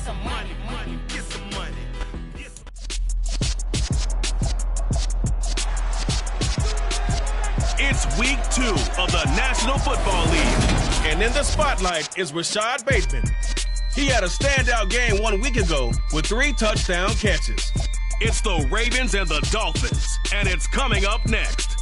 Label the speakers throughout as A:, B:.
A: some money, money, get some money.
B: It's week 2 of the National Football League, and in the spotlight is Rashad Bateman. He had a standout game 1 week ago with 3 touchdown catches. It's the Ravens and the Dolphins, and it's coming up next.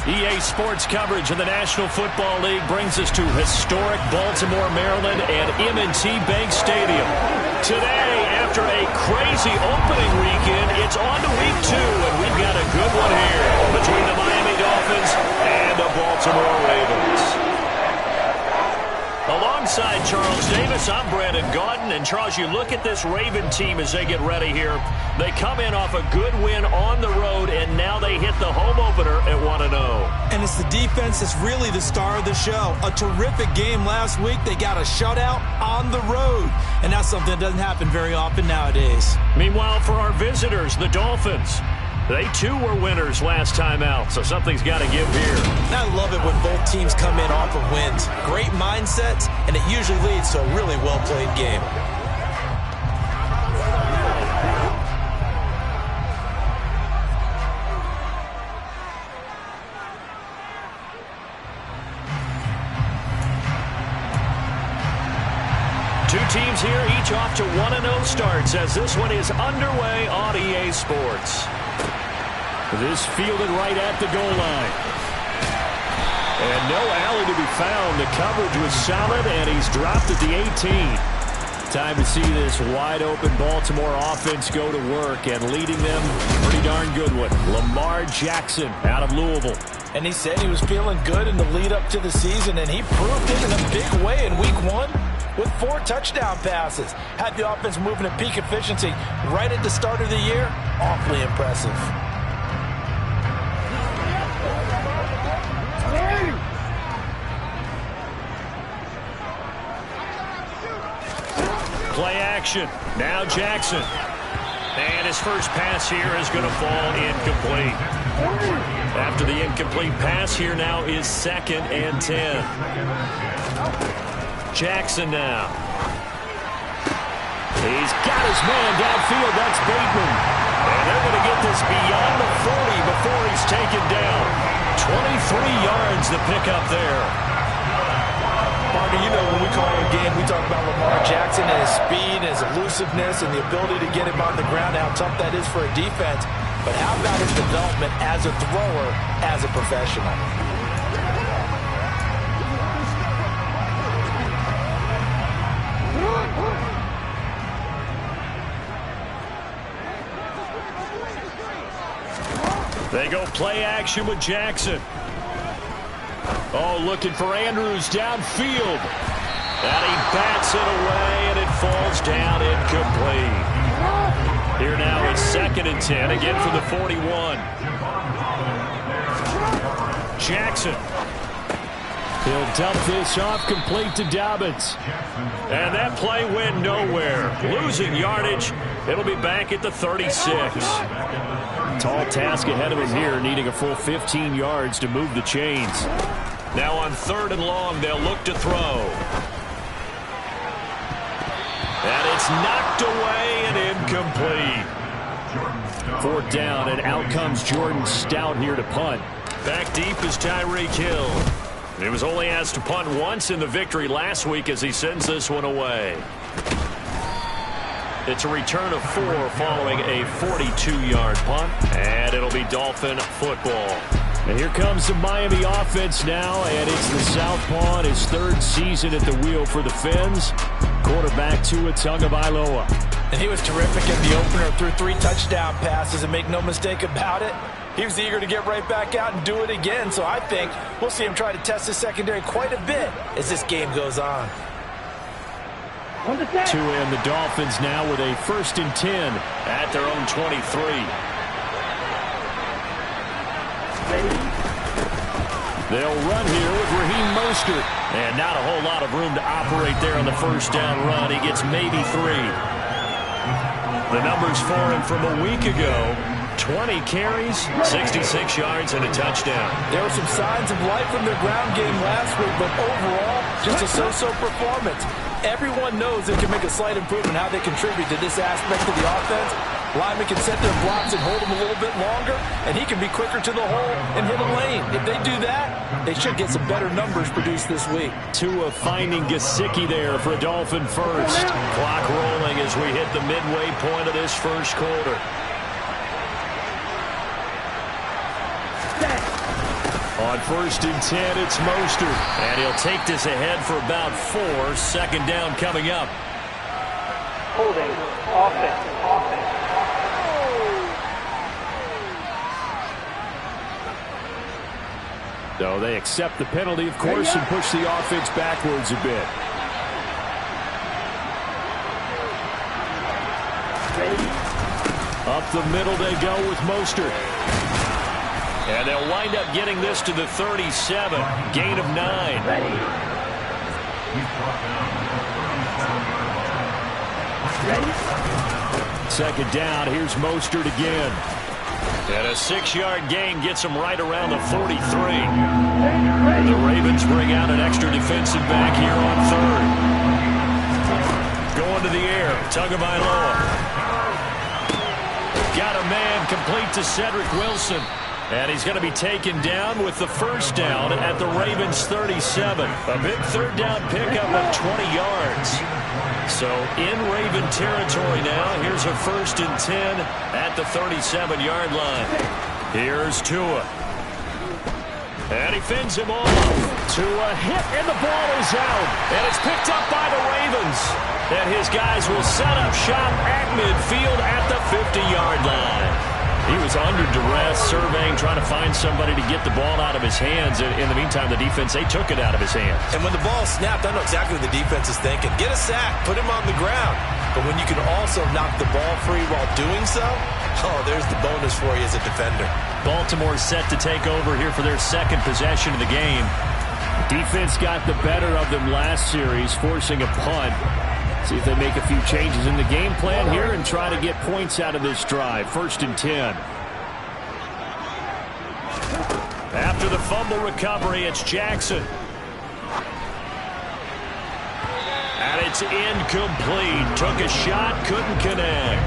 C: EA Sports coverage of the National Football League brings us to historic Baltimore, Maryland and M&T Bank Stadium. Today, after a crazy opening weekend, it's on to week 2, and we've got a good one here between the Miami Dolphins and the Baltimore Ravens. Alongside Charles Davis, I'm Brandon Gaudin. And Charles, you look at this Raven team as they get ready here. They come in off a good win on the road, and now they hit the home opener at 1-0.
D: And it's the defense that's really the star of the show. A terrific game last week. They got a shutout on the road. And that's something that doesn't happen very often nowadays.
C: Meanwhile, for our visitors, the Dolphins, they too were winners last time out, so something's got to give here.
D: And I love it when both teams come in off of wins. Great mindsets, and it usually leads to a really well-played game.
C: Two teams here, each off to 1-0 starts as this one is underway on EA Sports. This fielded right at the goal line. And no alley to be found. The coverage was solid, and he's dropped at the 18. Time to see this wide-open Baltimore offense go to work, and leading them, pretty darn good one, Lamar Jackson out of Louisville.
D: And he said he was feeling good in the lead-up to the season, and he proved it in a big way in Week 1 with 4 touchdown passes. Had the offense moving at peak efficiency right at the start of the year. Awfully impressive.
C: Play action. Now Jackson. And his first pass here is going to fall incomplete. After the incomplete pass, here now is 2nd and 10. Jackson now. He's got his man downfield. That's Bateman. And they're going to get this beyond the 40 before he's taken down. 23 yards to pick up there.
D: Barney, you know, when we call a game, we talk about Lamar Jackson and his speed and his elusiveness and the ability to get him on the ground, how tough that is for a defense. But how about his development as a thrower, as a professional?
C: They go play action with Jackson. Oh, looking for Andrews downfield. And he bats it away, and it falls down incomplete. Here now is 2nd and 10, again from the 41. Jackson. He'll dump this off complete to Dobbins. And that play went nowhere. Losing yardage. It'll be back at the 36. Tall task ahead of him here, needing a full 15 yards to move the chains. Now on 3rd and long, they'll look to throw. And it's knocked away and incomplete. 4th down, and out comes Jordan Stout here to punt. Back deep is Tyreek Hill. He was only asked to punt once in the victory last week as he sends this one away. It's a return of 4 following a 42-yard punt, and it'll be Dolphin football. And here comes the Miami offense now, and it's the southpaw in his 3rd season at the wheel for the Fins. Quarterback Tua Tagovailoa.
D: And he was terrific in the opener, threw 3 touchdown passes, and make no mistake about it, he was eager to get right back out and do it again. So I think we'll see him try to test his secondary quite a bit as this game goes on.
C: Tua and the Dolphins now with a 1st and 10 at their own 23. They'll run here with Raheem Mostert. And not a whole lot of room to operate there on the 1st down run. He gets maybe 3. The numbers for him from a week ago: 20 carries, 66 yards, and a touchdown.
D: There were some signs of life in their ground game last week, but overall, just a so-so performance. Everyone knows they can make a slight improvement how they contribute to this aspect of the offense. Linemen can set their blocks and hold them a little bit longer, and he can be quicker to the hole and hit a lane. If they do that, they should get some better numbers produced this week.
C: Tua finding Gesicki there for a Dolphin first. Clock rolling as we hit the midway point of this first quarter. On 1st and 10, it's Mostert. And he'll take this ahead for about 4. 2nd down coming up.
E: Holding. Offense.
C: So they accept the penalty, of course, and push the offense backwards a bit. Up the middle they go with Mostert. And they'll wind up getting this to the 37. Gain of 9.
E: Ready.
C: 2nd down. Here's Mostert again. And a 6-yard gain gets him right around the 43. The Ravens bring out an extra defensive back here on 3rd. Going to the air. Tagovailoa. Got a man complete to Cedric Wilson. And he's going to be taken down with the 1st down at the Ravens 37. A big 3rd down pickup of 20 yards. So in Raven territory now. Here's a 1st and 10 at the 37-yard line. Here's Tua. And he fends him off. Tua hit, and the ball is out. And it's picked up by the Ravens. And his guys will set up shop at midfield at the 50-yard line. He was under duress, surveying, trying to find somebody to get the ball out of his hands. In the meantime, the defense, they took it out of his hands.
D: And when the ball snapped, I know exactly what the defense is thinking. Get a sack, put him on the ground. But when you can also knock the ball free while doing so, oh, there's the bonus for you as a defender.
C: Baltimore set to take over here for their 2nd possession of the game. Defense got the better of them last series, forcing a punt. See if they make a few changes in the game plan here and try to get points out of this drive. 1st and 10. After the fumble recovery, it's Jackson. And it's incomplete. Took a shot, couldn't connect.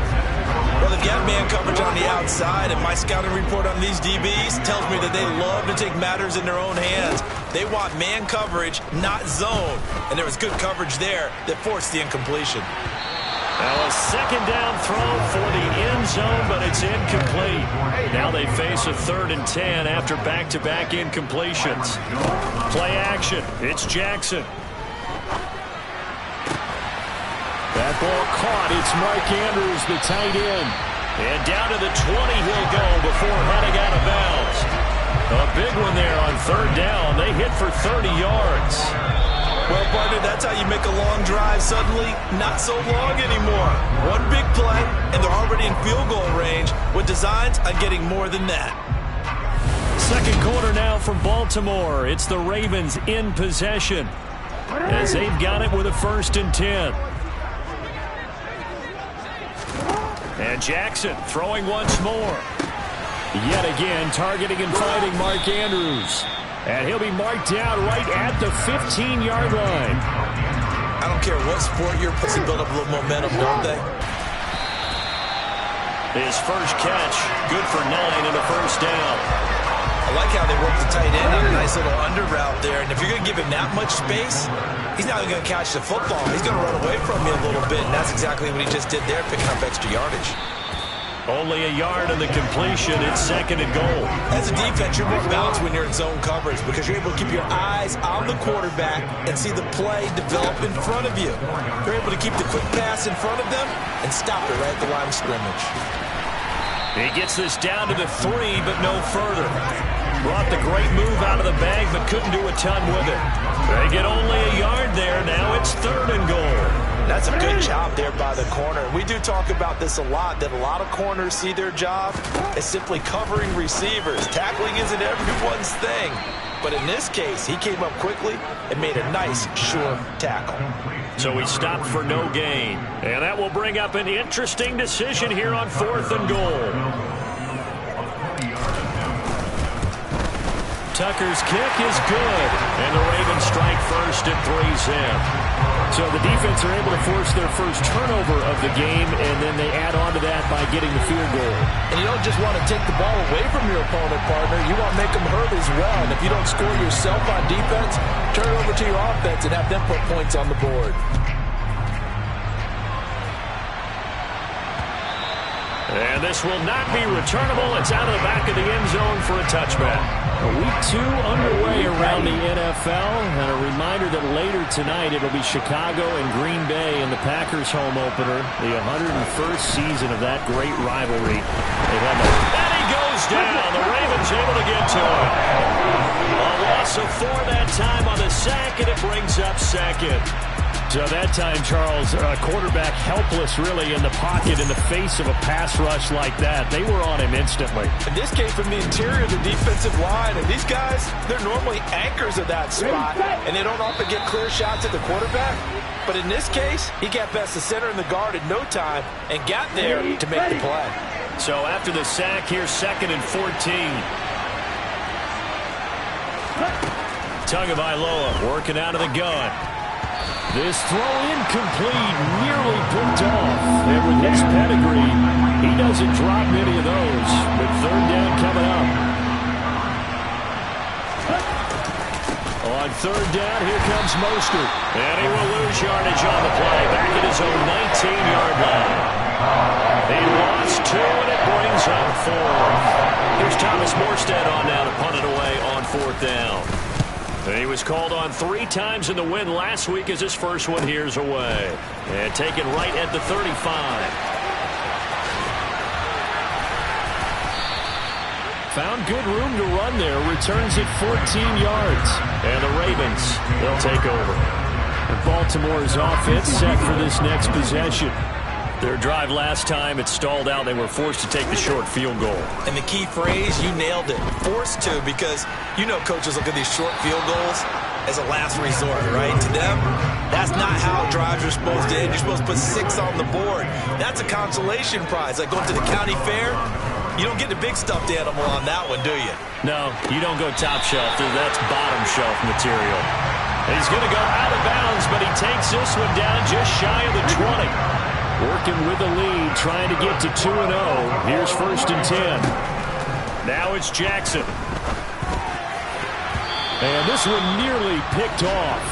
D: Well, they've got man coverage on the outside, and my scouting report on these DBs tells me that they love to take matters in their own hands. They want man coverage, not zone. And there was good coverage there that forced the incompletion.
C: Now a 2nd down throw for the end zone, but it's incomplete. Now they face a 3rd and 10 after back-to-back incompletions. Play action. It's Jackson. That ball caught. It's Mark Andrews, the tight end. And down to the 20 he'll go before heading out of bounds. A big one there on 3rd down. They hit for 30 yards.
D: Well, partner, that's how you make a long drive suddenly not so long anymore. One big play, and they're already in field goal range with designs on getting more than that.
C: 2nd quarter now from Baltimore. It's the Ravens in possession as they've got it with a 1st and 10. And Jackson throwing once more. Yet again, targeting and fighting Mark Andrews. And he'll be marked down right at the 15-yard line.
D: I don't care what sport you're playing, build up a little momentum, don't they?
C: His first catch, good for 9 and a 1st down.
D: I like how they work the tight end on a nice little under route there. And if you're going to give him that much space, he's not going to catch the football. He's going to run away from you a little bit, and that's exactly what he just did there, picking up extra yardage.
C: Only a yard of the completion. It's 2nd and goal.
D: As a defense, you're more balanced when you're in zone coverage because you're able to keep your eyes on the quarterback and see the play develop in front of you. You're able to keep the quick pass in front of them and stop it right at the line of scrimmage.
C: He gets this down to the 3, but no further. Brought the great move out of the bag, but couldn't do a ton with it. They get only a yard there. Now it's 3rd and goal.
D: That's a good job there by the corner. We do talk about this a lot, that a lot of corners see their job as simply covering receivers. Tackling isn't everyone's thing. But in this case, he came up quickly and made a nice, sure tackle.
C: So he stopped for no gain. And that will bring up an interesting decision here on 4th and goal. Tucker's kick is good, and the Ravens strike first at 3-zip. So the defense are able to force their first turnover of the game, and then they add on to that by getting the field goal.
D: And you don't just want to take the ball away from your opponent, partner. You want to make them hurt as well. And if you don't score yourself on defense, turn it over to your offense and have them put points on the board.
C: And this will not be returnable. It's out of the back of the end zone for a touchback. Week 2 underway around the NFL. And a reminder that later tonight it'll be Chicago and Green Bay in the Packers home opener. The 101st season of that great rivalry. And he goes down. The Ravens able to get to him. A loss of 4 that time on the sack, and it brings up second. So that time, Charles, quarterback helpless really in the pocket in the face of a pass rush like that. They were on him instantly.
D: And this came from the interior of the defensive line. And these guys, they're normally anchors of that spot. And they don't often get clear shots at the quarterback. But in this case, he got past the center and the guard in no time and got there to make the play.
C: So after the sack, here's 2nd and 14. Tagovailoa working out of the gun. This throw incomplete, nearly picked off. And with his pedigree, he doesn't drop many of those. But 3rd down coming up. On 3rd down, here comes Mostert. And he will lose yardage on the play. Back at his own 19-yard line. He lost 2, and it brings up 4. Here's Thomas Morstead on now to punt it away on 4th down. He was called on 3 times in the win last week as his first one here's away. And taken right at the 35. Found good room to run there. Returns it 14 yards. And the Ravens, they'll take over. And Baltimore's offense set for this next possession. Their drive last time, it stalled out. They were forced to take the short field goal.
D: And the key phrase, you nailed it. Forced to, because you know coaches look at these short field goals as a last resort, right? To them, that's not how drives are supposed to end. You're supposed to put 6 on the board. That's a consolation prize. Like going to the county fair, you don't get the big stuffed animal on that one, do you?
C: No, you don't go top shelf. That's bottom shelf material. He's going to go out of bounds, but he takes this one down just shy of the 20. Working with the lead, trying to get to 2-0. Here's 1st and 10. Now it's Jackson. And this one nearly picked off.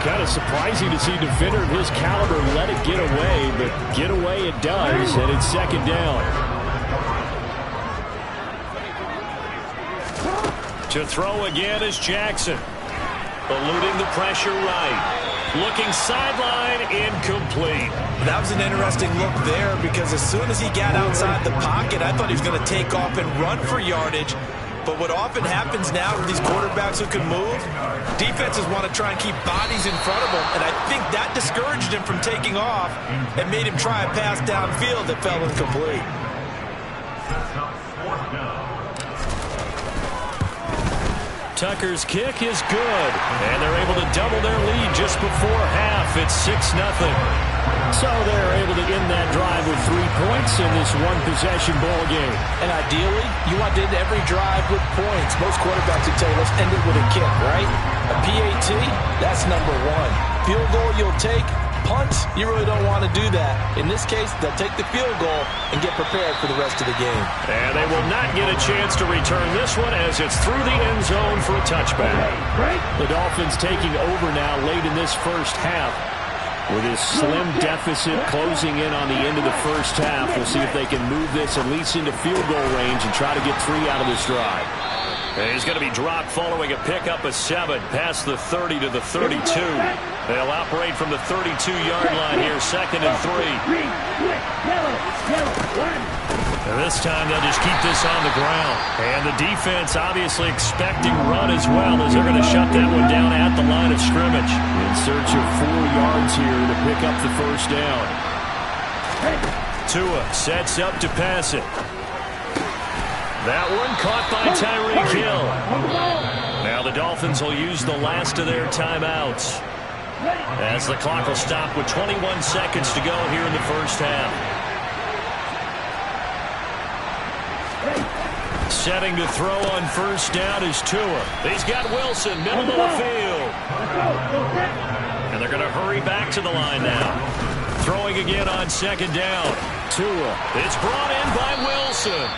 C: Kind of surprising to see a defender of his caliber let it get away, but get away it does, and it's 2nd down. To throw again is Jackson. Eluding the pressure right. Looking sideline, incomplete.
D: That was an interesting look there because as soon as he got outside the pocket, I thought he was going to take off and run for yardage. But what often happens now with these quarterbacks who can move, defenses want to try and keep bodies in front of them, and I think that discouraged him from taking off and made him try a pass downfield that fell incomplete.
C: Tucker's kick is good, and they're able to double their lead just before half. It's 6-0. So they're able to end that drive with 3 points in this one-possession ball game.
D: And ideally, you want to end every drive with points. Most quarterbacks would tell you, let's end it with a kick, right? A PAT, that's number 1. Field goal you'll take. Punts, you really don't want to do that. In this case, they'll take the field goal and get prepared for the rest of the game.
C: And they will not get a chance to return this one as it's through the end zone for a touchback. The Dolphins taking over now late in this first half. With his slim deficit closing in on the end of the first half, we'll see if they can move this at least into field goal range and try to get 3 out of this drive. And he's going to be dropped following a pickup of 7 past the 30 to the 32. They'll operate from the 32-yard line here, 2nd and 3. And this time they'll just keep this on the ground. And the defense obviously expecting run as well as they're going to shut that one down at the line of scrimmage. In search of 4 yards here to pick up the first down. Tua sets up to pass it. That one caught by Tyreek Hill. Now the Dolphins will use the last of their timeouts as the clock will stop with 21 seconds to go here in the first half. Setting to throw on first down is Tua. He's got Wilson, middle of the field. And they're going to hurry back to the line now. Throwing again on second down. Tua. It's brought in by Wilson.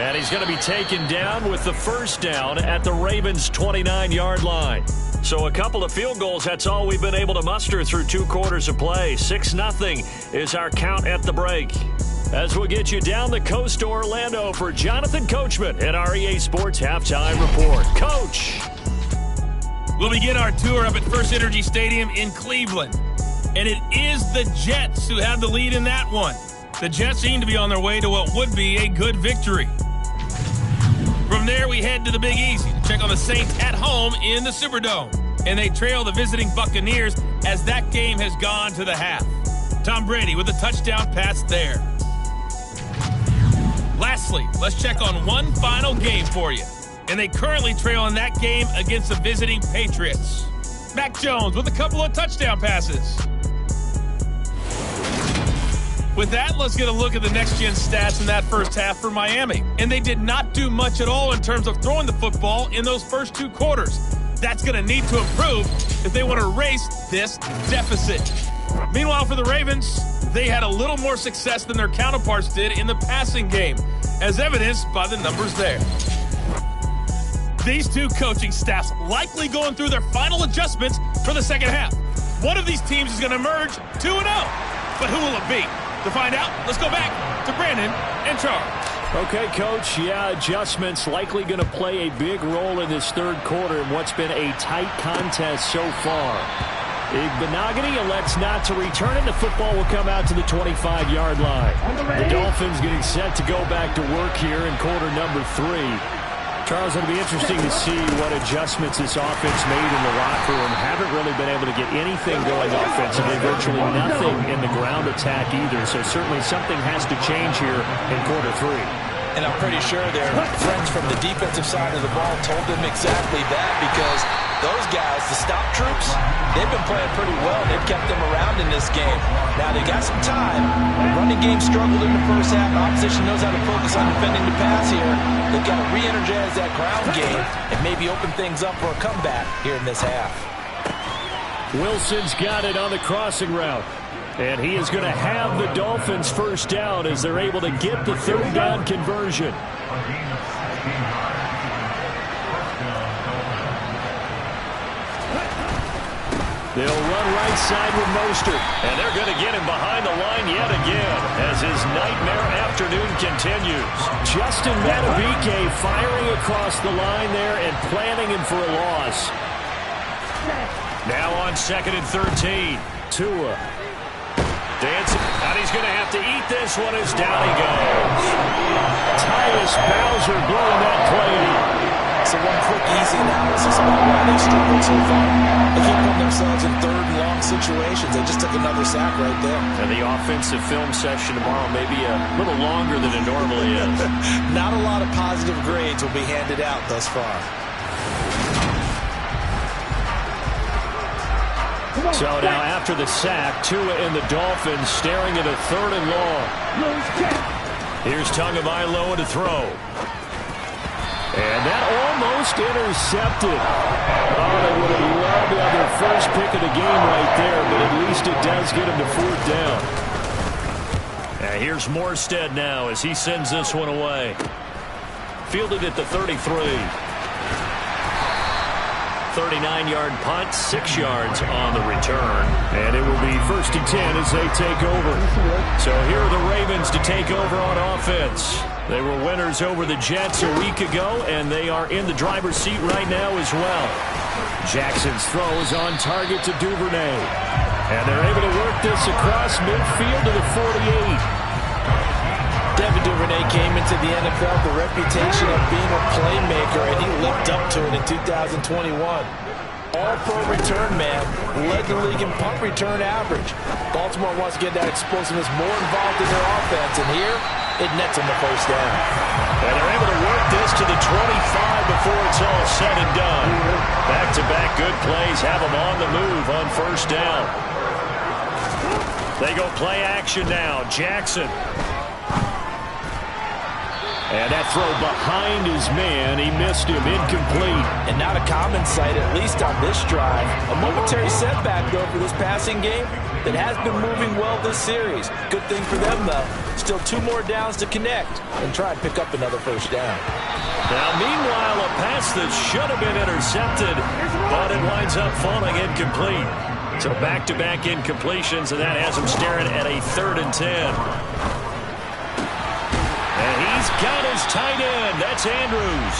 C: And he's going to be taken down with the first down at the Ravens' 29-yard line. So a couple of field goals, that's all we've been able to muster through 2 quarters of play. 6-0 is our count at the break. As we'll get you down the coast to Orlando for Jonathan Coachman at our EA Sports Halftime Report. Coach!
B: We'll begin our tour up at First Energy Stadium in Cleveland. And it is the Jets who have the lead in that one. The Jets seem to be on their way to what would be a good victory. From there, we head to the Big Easy to check on the Saints at home in the Superdome. And they trail the visiting Buccaneers as that game has gone to the half. Tom Brady with a touchdown pass there. Lastly, let's check on one final game for you. And they currently trail in that game against the visiting Patriots. Mac Jones with a couple of touchdown passes. With that, let's get a look at the next-gen stats in that first half for Miami. And they did not do much at all in terms of throwing the football in those first 2 quarters. That's going to need to improve if they want to erase this deficit. Meanwhile, for the Ravens, they had a little more success than their counterparts did in the passing game, as evidenced by the numbers there. These 2 coaching staffs likely going through their final adjustments for the second half. One of these teams is going to emerge 2-0. But who will it be? To find out, let's go back to Brandon and Charles.
C: Okay, Coach. Yeah, adjustments likely going to play a big role in this third quarter in what's been a tight contest so far. Benogany elects not to return, and the football will come out to the 25-yard line. The Dolphins getting set to go back to work here in quarter number 3. Charles, it'll be interesting to see what adjustments this offense made in the locker room. Haven't really been able to get anything going offensively, virtually nothing in the ground attack either. So certainly something has to change here in quarter 3.
D: And I'm pretty sure their friends from the defensive side of the ball told them exactly that, because those guys, the stop troops, they've been playing pretty well. They've kept them around in this game. Now, they got some time. The running game struggled in the first half. The opposition knows how to focus on defending the pass here. They've got to re-energize that ground game and maybe open things up for a comeback here in this half.
C: Wilson's got it on the crossing route. And he is going to have the Dolphins first down as they're able to get the third down conversion. They'll run right side with Mostert. And they're going to get him behind the line yet again as his nightmare afternoon continues. Justin Madubuike firing across the line there and planting him for a loss. Now on 2nd and 13. Tua. Dancing, and he's going to have to eat this one as down he goes. Tyus Bowser blowing that play up.
D: So one quick, easy analysis about why they struggled so far. They keep putting themselves in third and long situations. They just took another sack right there.
C: And the offensive film session tomorrow may be a little longer than it normally is.
D: Not a lot of positive grades will be handed out thus far.
C: So now after the sack, Tua and the Dolphins staring at a 3rd and long. Here's Tagovailoa to throw. And that almost intercepted. Oh, they would have loved to have their first pick of the game right there, but at least it does get them to 4th down. And here's Morstead now as he sends this one away. Fielded at the 33. 39-yard punt, 6 yards on the return. And it will be 1st and 10 as they take over. So here are the Ravens to take over on offense. They were winners over the Jets a week ago, and they are in the driver's seat right now as well. Jackson's throw is on target to Duvernay. And they're able to work this across midfield to the 48.
D: Devin Duvernay came into the NFL with the reputation of being a playmaker, and he lived up to it in 2021. All-pro return man, led the league in punt return average. Baltimore wants to get that explosiveness more involved in their offense, and here it nets them the first down.
C: And they're able to work this to the 25 before it's all said and done. Back-to-back good plays have them on the move on first down. They go play action now. Jackson. And that throw behind his man, he missed him, incomplete.
D: And not a common sight, at least on this drive. A momentary setback, though, for this passing game that has been moving well this series. Good thing for them, though. Still 2 more downs to connect and try and pick up another first down.
C: Now, meanwhile, a pass that should have been intercepted, but it winds up falling incomplete. So back-to-back incompletions, and that has him staring at a 3rd and 10. And he's got his tight end. That's Andrews.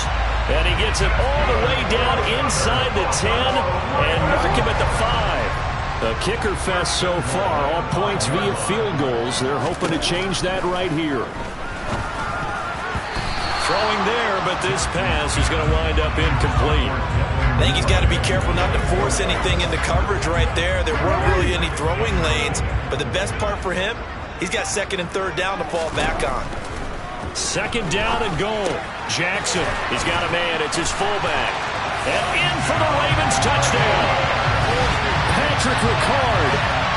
C: And he gets it all the way down inside the 10 and mark him at the 5. A kicker fest so far. All points via field goals. They're hoping to change that right here. Throwing there, but this pass is going to wind up incomplete.
D: I think he's got to be careful not to force anything into coverage right there. There weren't really any throwing lanes, but the best part for him, he's got 2nd and 3rd down to fall back on.
C: 2nd down and goal. Jackson, he's got a man. It's his fullback. And in for the Ravens touchdown. Patrick Ricard,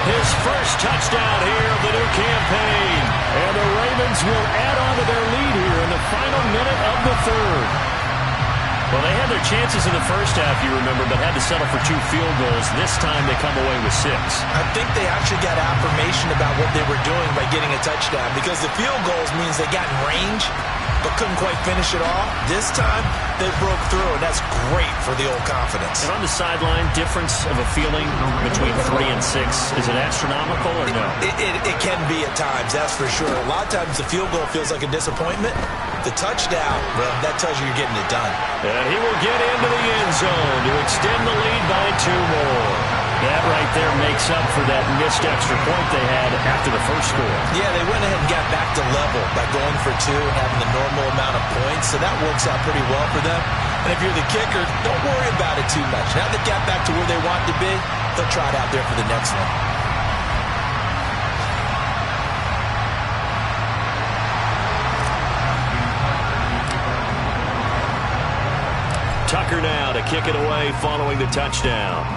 C: his first touchdown here of the new campaign. And the Ravens will add on to their lead here in the final minute of the 3rd. Well, they had their chances in the first half, you remember, but had to settle for 2 field goals. This time they come away with 6.
D: I think they actually got affirmation about what they were doing by getting a touchdown, because the field goals means they got in range but couldn't quite finish it off. This time they broke through, and that's great for the old confidence.
C: And on the sideline, difference of a feeling between 3 and 6, is it astronomical or no?
D: It can be at times, that's for sure. A lot of times the field goal feels like a disappointment. The touchdown, well, that tells you you're getting it done.
C: And he will get into the end zone to extend the lead by 2 more. That right there makes up for that missed extra point they had after the first score.
D: Yeah, they went ahead and got back to level by going for 2 and having the normal amount of points, so that works out pretty well for them. And if you're the kicker, don't worry about it too much. Now they got back to where they want to be, they'll try it out there for the next one.
C: Tucker now to kick it away following the touchdown.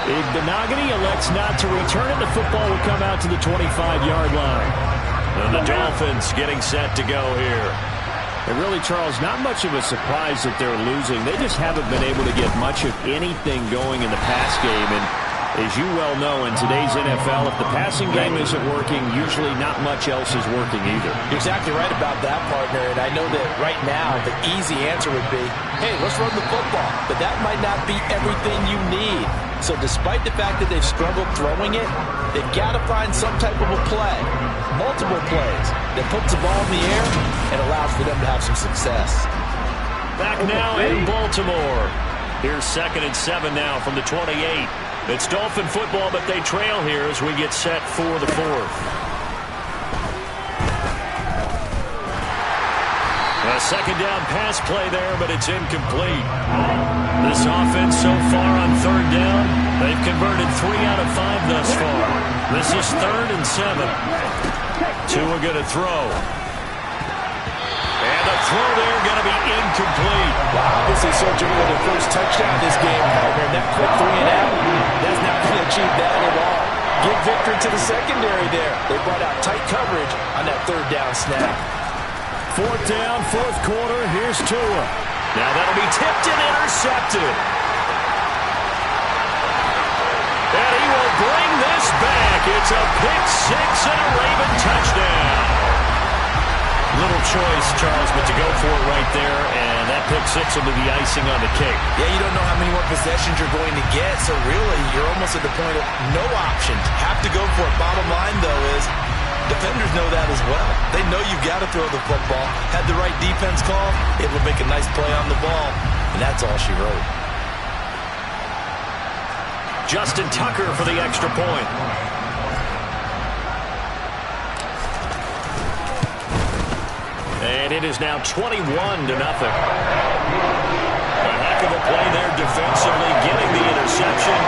C: Igbenogany elects not to return it. The football will come out to the 25-yard line. And the Dolphins getting set to go here.
F: And really, Charles, not much of a surprise that they're losing. They just haven't been able to get much of anything going in the pass game. And as you well know, in today's NFL, if the passing game isn't working, usually not much else is working either.
D: You're exactly right about that, partner. And I know that right now the easy answer would be, hey, let's run the football. But that might not be everything you need. So despite the fact that they've struggled throwing it, they've got to find some type of a play, multiple plays, that puts the ball in the air and allows for them to have some success.
C: Back now in Baltimore. Here's 2nd and 7 now from the 28. It's Dolphin football, but they trail here as we get set for the 4th. A 2nd down pass play there, but it's incomplete. This offense so far on 3rd down, they've converted 3 out of 5 thus far. This is 3rd and 7. Tua going to throw. And the throw there going to be incomplete.
D: Wow, obviously searching for their first touchdown this game, partner. That quick 3 and out, that's not going to achieve that at all. Give victory to the secondary there. They brought out tight coverage on that 3rd down snap.
C: 4th down, 4th quarter. Here's Tua. Now that'll be tipped and intercepted. And he will bring this back. It's a pick 6 and a Raven touchdown. Little choice, Charles, but to go for it right there, and that pick 6 will be the icing on the cake.
D: Yeah, you don't know how many more possessions you're going to get, so really you're almost at the point of no options. Have to go for it. Bottom line, though, is defenders know that as well. They know you've got to throw the football. Had the right defense call, it will make a nice play on the ball, and that's all she wrote.
C: Justin Tucker for the extra point. And it is now 21-0. A heck of a play there defensively, getting the interception,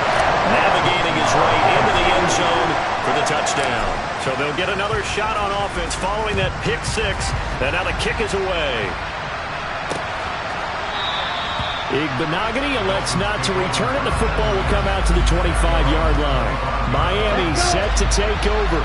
C: navigating his way into the end zone for the touchdown. So they'll get another shot on offense following that pick 6, and now the kick is away.
F: Igbenogany elects not to return it. The football will come out to the 25-yard line. Miami set to take over.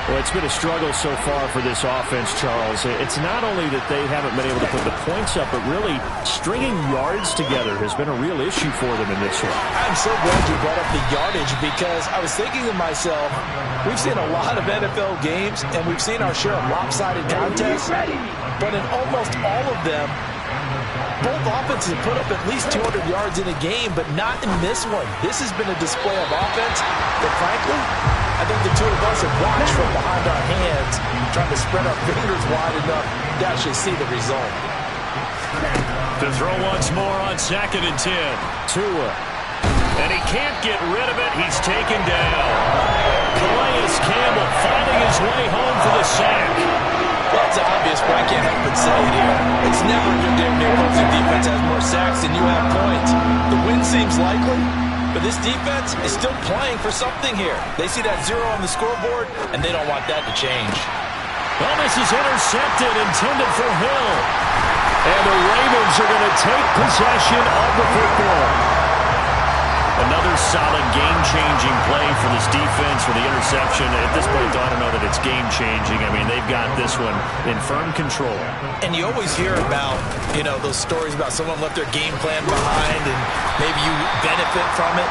F: Well, it's been a struggle so far for this offense, Charles. It's not only that they haven't been able to put the points up, but really stringing yards together has been a real issue for them in this one.
D: I'm so glad you brought up the yardage because I was thinking to myself, we've seen a lot of NFL games, and we've seen our share of lopsided contests, but in almost all of them, both offenses have put up at least 200 yards in a game, but not in this one. This has been a display of offense that, frankly, I think the two of us have watched from behind our hands, trying to spread our fingers wide enough to actually see the result.
C: To throw once more on 2nd and 10.
F: Tua.
C: And he can't get rid of it. He's taken down. Calais Campbell finding his way home for the sack.
D: Well, it's obvious, but I can't help but say it here. It's never a good day when the opposing defense has more sacks than you have points. The win seems likely, but this defense is still playing for something here. They see that 0 on the scoreboard, and they don't want that to change.
C: Well, this is intercepted, intended for Hill. And the Ravens are going to take possession of the football. Another solid game-changing play for this defense for the interception. At this point, I don't know that it's game-changing. I mean, they've got this one in firm control.
D: And you always hear about, those stories about someone left their game plan behind and maybe you benefit from it.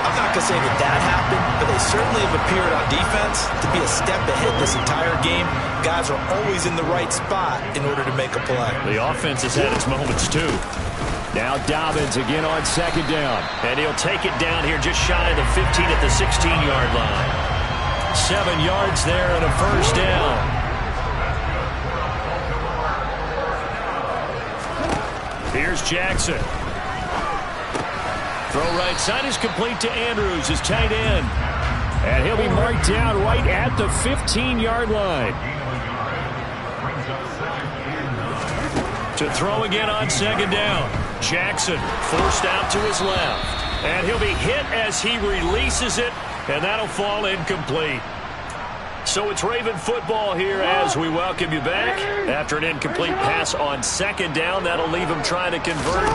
D: I'm not going to say that happened, but they certainly have appeared on defense to be a step ahead this entire game. Guys are always in the right spot in order to make a play.
C: The offense has had its moments, too.
F: Now Dobbins again on 2nd down.
C: And he'll take it down here just shy of the 15 at the 16-yard line. 7 yards there and a first down. Here's Jackson. Throw right side is complete to Andrews, his tight end.
F: And he'll be marked down right at the 15-yard line.
C: To throw again on 2nd down. Jackson forced out to his left. And he'll be hit as he releases it, and that'll fall incomplete. So it's Raven football here as we welcome you back. After an incomplete pass on 2nd down, that'll leave him trying to convert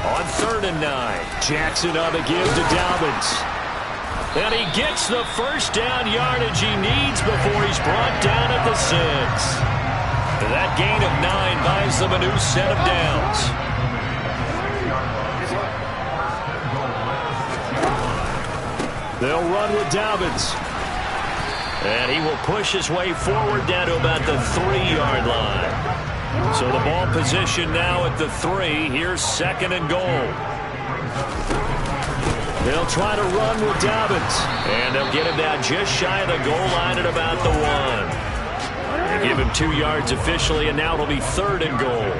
C: on 3rd and 9.
F: Jackson on the give to Dobbins.
C: And he gets the first down yardage he needs before he's brought down at the 6. That gain of 9 buys them a new set of downs.
F: They'll run with Dobbins.
C: And he will push his way forward down to about the 3-yard line. So the ball position now at the 3. Here's 2nd and goal.
F: They'll try to run with Dobbins.
C: And they'll get him down just shy of the goal line at about the 1. They give him 2 yards officially, and now it'll be 3rd and goal.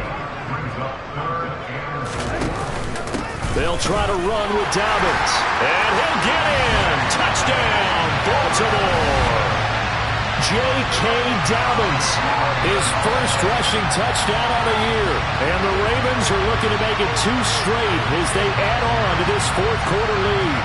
F: They'll try to run with Dobbins.
C: And he'll get in. Touchdown, Baltimore.
F: J.K. Dobbins, his first rushing touchdown of the year. And the Ravens are looking to make it 2 straight as they add on to this 4th quarter lead.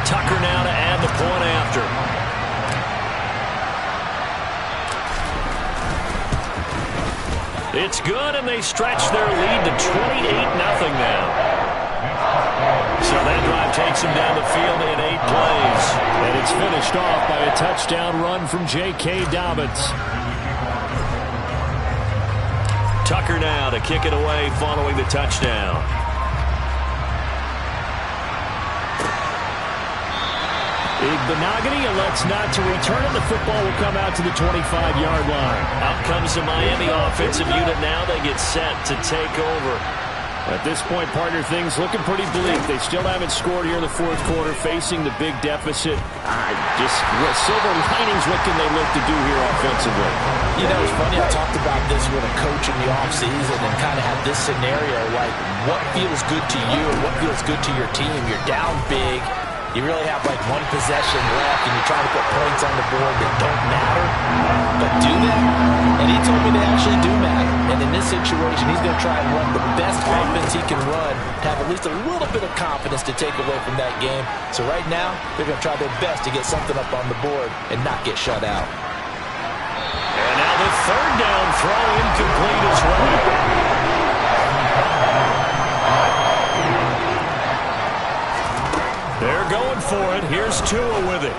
C: Tucker now to add the point after. It's good, and they stretch their lead to 28-0 now. So that drive takes them down the field in 8 plays.
F: And it's finished off by a touchdown run from J.K. Dobbins.
C: Tucker now to kick it away following the touchdown.
F: Igbenogany elects not to return it. The football will come out to the 25-yard line.
C: Out comes the Miami offensive unit now. They get set to take over.
F: At this point, partner, things looking pretty bleak. They still haven't scored here in the 4th quarter, facing the big deficit. Silver linings, what can they look to do here offensively?
D: It's funny, I talked about this with a coach in the offseason and kind of had this scenario, like what feels good to you and what feels good to your team. You're down big. You really have like 1 possession left, and you're trying to put points on the board that don't matter. But do they? And he told me they actually do matter. And in this situation, he's going to try and run the best offense he can run to have at least a little bit of confidence to take away from that game. So right now, they're going to try their best to get something up on the board and not get shut out.
C: And now the third down throw incomplete as well. They're going for it. Here's Tua with it.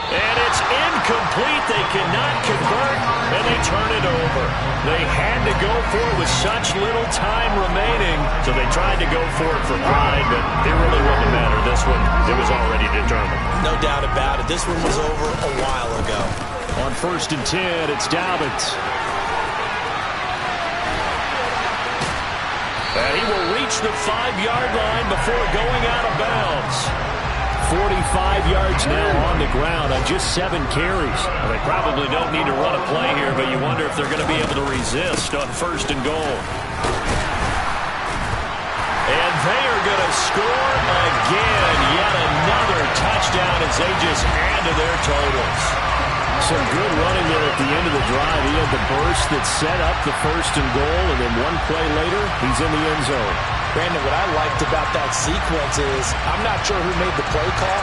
C: And it's incomplete. They cannot convert, and they turn it over. They had to go for it with such little time remaining, so they tried to go for it for pride, but it really wouldn't matter. This one, it was already determined.
D: No doubt about it. This one was over a while ago.
C: On 1st and 10, it's Dolphins. And he will reach the 5-yard line before going out of bounds. 45 yards now on the ground on just 7 carries. Well, they probably don't need to run a play here, but you wonder if they're going to be able to resist on 1st and goal. And they are going to score again. Yet another touchdown as they just add to their totals. Some good running there at the end of the drive. He had the burst that set up the 1st and goal, and then one play later, he's in the end zone.
D: Brandon, what I liked about that sequence is I'm not sure who made the play call,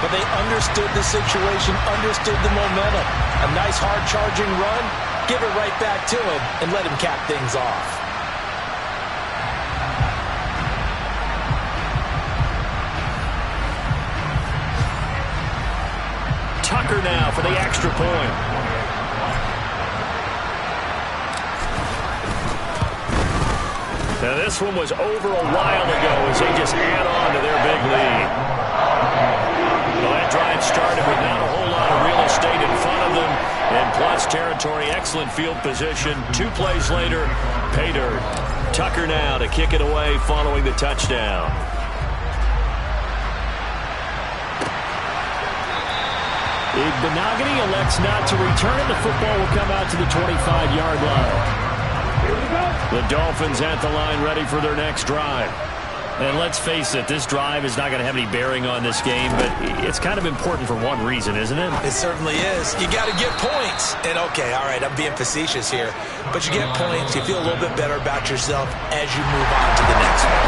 D: but they understood the situation, understood the momentum. A nice hard-charging run, give it right back to him, and let him cap things off.
C: Tucker now for the extra point. Now this one was over a while ago as they just add on to their big lead. Well, that drive started with not a whole lot of real estate in front of them. In plus territory, excellent field position. 2 plays later, pay dirt. Tucker now to kick it away following the touchdown. Igbenogany elects not to return. The football will come out to the 25-yard line. The Dolphins at the line ready for their next drive. And let's face it, this drive is not going to have any bearing on this game, but it's kind of important for one reason, isn't it?
D: It certainly is. You got to get points. And okay, all right, I'm being facetious here, but you get points, you feel a little bit better about yourself as you move on to the next one.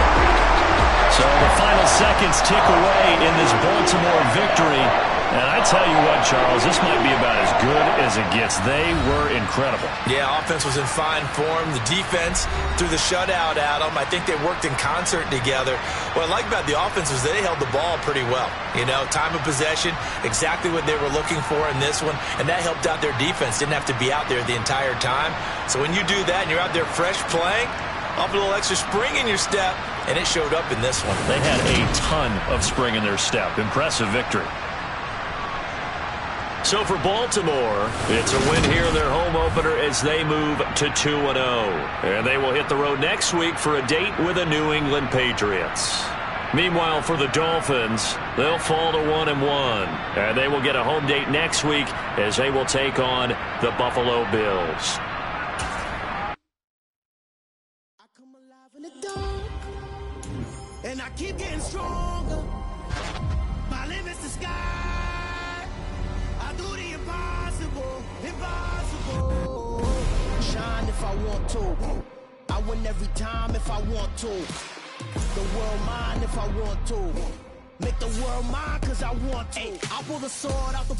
C: So the final seconds tick away in this Baltimore victory. And I tell you what, Charles, this might be about as good as it gets. They were incredible.
D: Yeah, offense was in fine form. The defense threw the shutout at them. I think they worked in concert together. What I like about the offense was they held the ball pretty well. You know, time of possession, exactly what they were looking for in this one. And that helped out their defense. Didn't have to be out there the entire time. So when you do that and you're out there fresh playing, off a little extra spring in your step, and it showed up in this one.
C: They had a ton of spring in their step. Impressive victory. So for Baltimore, it's a win here in their home opener as they move to 2-0. And they will hit the road next week for a date with the New England Patriots. Meanwhile, for the Dolphins, they'll fall to 1-1. And they will get a home date next week as they will take on the Buffalo Bills.
G: I come alive in the dark, and I keep getting stronger. My limit's the sky. I do the impossible, impossible. Shine if I want to. I win every time if I want to. The world mine if I want to. Make the world mine cause I want to. I pull the sword out the